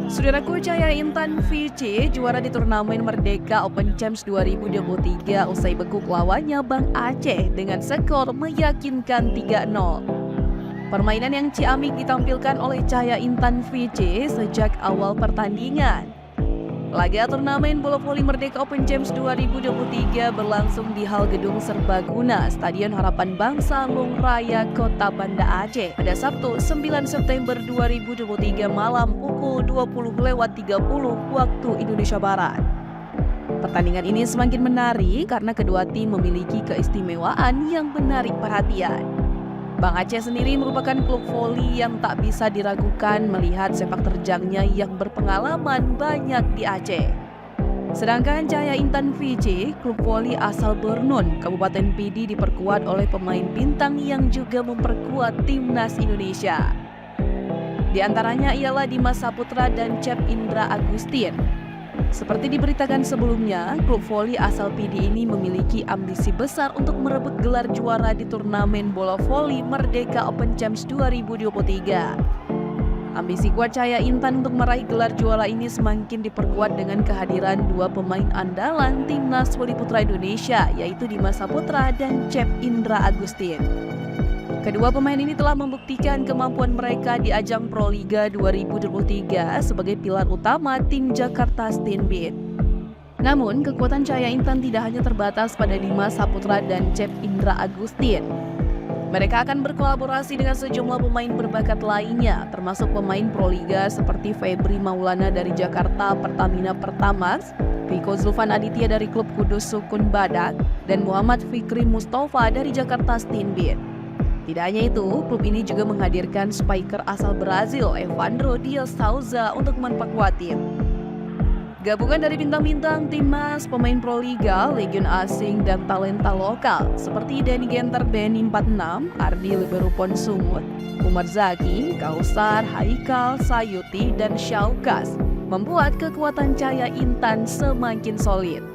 Saudaraku, Cahaya Intan VC juara di turnamen Merdeka Open Champs 2023 usai bekuk lawannya Bang Aceh dengan skor meyakinkan 3-0. Permainan yang ciamik ditampilkan oleh Cahaya Intan VC sejak awal pertandingan. Laga turnamen bola voli Merdeka Open Champs 2023 berlangsung di Hal Gedung Serbaguna, Stadion Harapan Bangsa Long Raya, Kota Banda Aceh pada Sabtu 9 September 2023 malam pukul 20.30 waktu Indonesia Barat. Pertandingan ini semakin menarik karena kedua tim memiliki keistimewaan yang menarik perhatian. Bang Aceh sendiri merupakan klub voli yang tak bisa diragukan melihat sepak terjangnya yang berpengalaman banyak di Aceh. Sedangkan Cahaya Intan VC, klub voli asal Bernun, Kabupaten Pidi diperkuat oleh pemain bintang yang juga memperkuat timnas Indonesia. Di antaranya ialah Dimas Saputra dan Cep Indra Agustin. Seperti diberitakan sebelumnya, klub voli asal Pidi ini memiliki ambisi besar untuk merebut gelar juara di turnamen bola voli Merdeka Open Champs 2023. Ambisi kuat Cahaya Intan untuk meraih gelar juara ini semakin diperkuat dengan kehadiran dua pemain andalan timnas voli putra Indonesia, yaitu Dimas Saputra dan Cep Indra Agustin. Kedua pemain ini telah membuktikan kemampuan mereka di ajang Proliga 2023 sebagai pilar utama tim Jakarta Steenbeat. Namun, kekuatan Cahaya Intan tidak hanya terbatas pada Dimas Saputra dan Cep Indra Agustin. Mereka akan berkolaborasi dengan sejumlah pemain berbakat lainnya, termasuk pemain Proliga seperti Febri Maulana dari Jakarta Pertamina Pertamax, Riko Zulfan Aditya dari klub Kudus Sukun Badak, dan Muhammad Fikri Mustafa dari Jakarta Steenbeat. Tidak hanya itu, klub ini juga menghadirkan spiker asal Brazil, Evandro Dias Souza untuk memperkuat tim. Gabungan dari bintang-bintang timnas, pemain Proliga, legion asing, dan talenta lokal seperti Denny Genter Denny 46, Ardi Liberupon Sumut, Umar Zaki, Kausar, Haikal, Sayuti, dan Syaukas membuat kekuatan Cahaya Intan semakin solid.